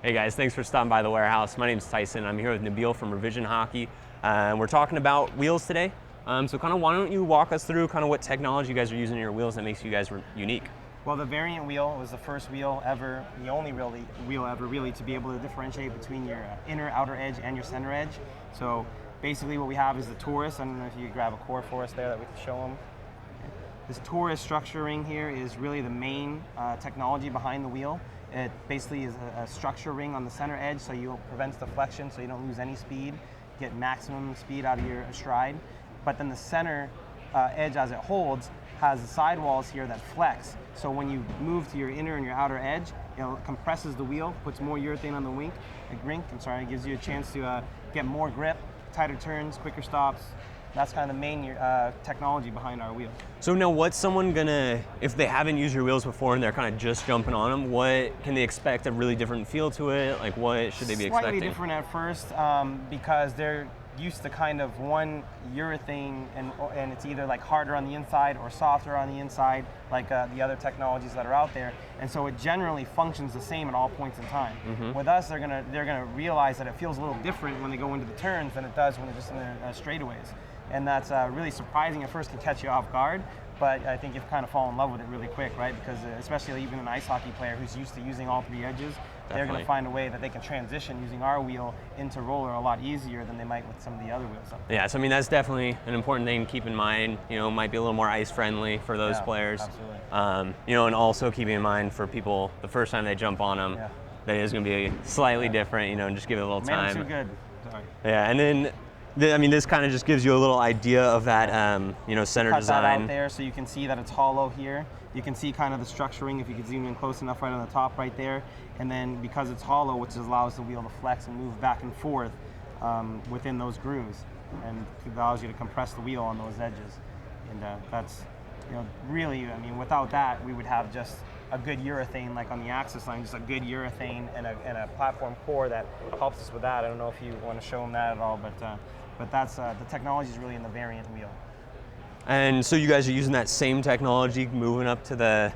Hey guys, thanks for stopping by the warehouse. My name's Tyson. I'm here with Nabeel from Revision Hockey. We're talking about wheels today. So kind of why don't you walk us through kind of what technology you guys are using in your wheels that makes you guys unique? Well, the variant wheel was the first wheel ever, the only wheel ever really to be able to differentiate between your inner outer edge and your center edge. So basically what we have is the Taurus. I don't know if you could grab a core for us there that we can show them. This Taurus structure ring here is really the main technology behind the wheel. It basically is a structure ring on the center edge, so you prevents deflection, so you don't lose any speed, get maximum speed out of your stride. But then the center edge, as it holds, has the sidewalls here that flex. So when you move to your inner and your outer edge, it compresses the wheel, puts more urethane on the rink. It gives you a chance to get more grip, tighter turns, quicker stops. That's kind of the main technology behind our wheel. So now what's someone gonna, if they haven't used your wheels before and they're kind of just jumping on them, what can they expect? A really different feel to it? Like what should they be expecting? Slightly different at first because they're used to kind of one urethane and it's either like harder on the inside or softer on the inside like the other technologies that are out there, and so it generally functions the same at all points in time. With us, they're gonna realize that it feels a little different when they go into the turns than it does when they're just in the straightaways, and that's really surprising. At first can catch you off guard, but I think you've kind of fall in love with it really quick, right? Because especially even an ice hockey player who's used to using all three edges, they're going to find a way that they can transition using our wheel into roller a lot easier than they might with some of the other wheels. Yeah, so I mean that's definitely an important thing to keep in mind. You know, it might be a little more ice friendly for those players. Absolutely. You know, and also keeping in mind for people the first time they jump on them, that is going to be slightly different. You know, and just give it a little time. Too good. Sorry. Yeah, and then. I mean, this kind of just gives you a little idea of that, you know, center Cut design. That out there so you can see that it's hollow here. You can see kind of the structuring if you could zoom in close enough right on the top right there. And then because it's hollow, which allows the wheel to flex and move back and forth within those grooves, and allows you to compress the wheel on those edges. And that's, you know, really, I mean, without that, we would have just a good urethane like on the axis line, just a good urethane and a platform core that helps us with that. I don't know if you want to show them that at all, but that's the technology is really in the variant wheel. And so you guys are using that same technology moving up to the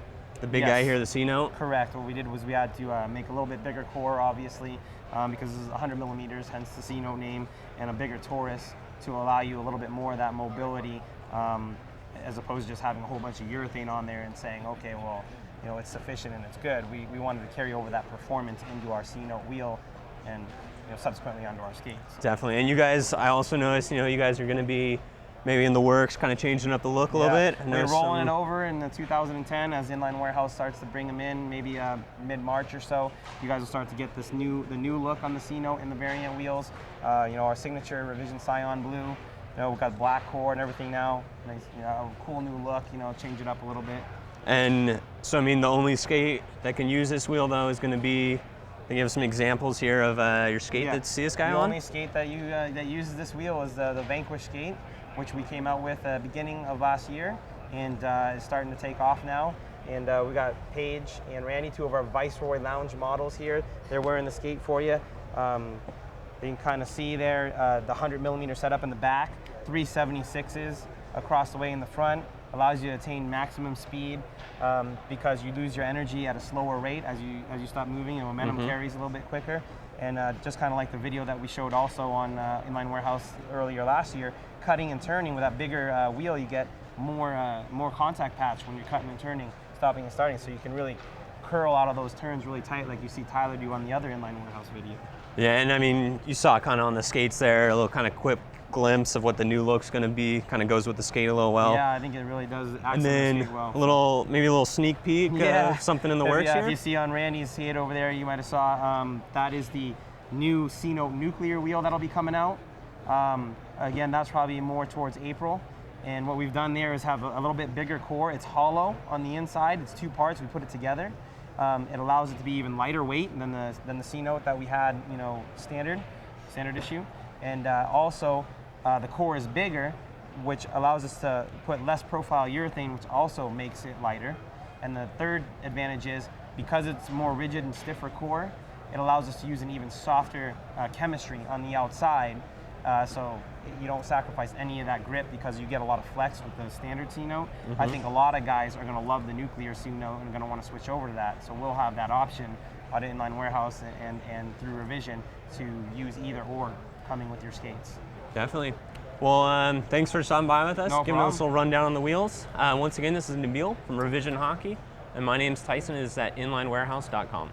big guy here, the Cenote? Correct. What we did was we had to make a little bit bigger core, obviously, because this is 100 millimeters, hence the Cenote name, and a bigger Taurus to allow you a little bit more of that mobility, as opposed to just having a whole bunch of urethane on there and saying, okay, well, you know, it's sufficient and it's good. We wanted to carry over that performance into our Cenote wheel and, you know, subsequently onto our skates. Definitely. And you guys, I also noticed, you know, you guys are going to be maybe in the works, kind of changing up the look a little bit. We're rolling it over in the 2010 as Inline Warehouse starts to bring them in, maybe mid-March or so. You guys will start to get the new look on the Cenote and the variant wheels. You know, our signature Revision Cyan blue. You know, we've got black core and everything now. Nice, you know, a cool new look. You know, change it up a little bit. And so, I mean, the only skate that can use this wheel, though, is going to be, they give some examples here of your skate that see this guy on? The only skate that uses this wheel is the Vanquish skate, which we came out with beginning of last year, and is starting to take off now. And we got Paige and Randy, two of our Viceroy Lounge models here. They're wearing the skate for you. You can kind of see there the 100 millimeter setup in the back, 376s across the way in the front. Allows you to attain maximum speed because you lose your energy at a slower rate as you stop moving, and momentum carries a little bit quicker. And just kind of like the video that we showed also on Inline Warehouse earlier last year, cutting and turning with that bigger wheel, you get more contact patch when you're cutting and turning, stopping and starting, so you can really curl out of those turns really tight like you see Tyler do on the other Inline Warehouse video. Yeah, and I mean, you saw kind of on the skates there, a little kind of quick glimpse of what the new look's going to be. Kind of goes with the skate a little well. Yeah, I think it really does. And then well. maybe a little sneak peek of something in the works here. If you see on Randy's skate over there, you might have saw that is the new Cenote nuclear wheel that'll be coming out. Again, that's probably more towards April. And what we've done there is have a little bit bigger core. It's hollow on the inside. It's two parts. We put it together. It allows it to be even lighter weight than the Cenote that we had, you know, standard issue. And also, the core is bigger, which allows us to put less profile urethane, which also makes it lighter. And the third advantage is, because it's more rigid and stiffer core, it allows us to use an even softer chemistry on the outside, so you don't sacrifice any of that grip because you get a lot of flex with the standard Cenote. I think a lot of guys are going to love the nuclear Cenote and are going to want to switch over to that. So we'll have that option at Inline Warehouse and through Revision to use either or coming with your skates. Definitely. Well, thanks for stopping by with us, No giving us a problem. little rundown on the wheels. Once again, this is Nabeel from Revision Hockey, and my name's Tyson. Is at inlinewarehouse.com.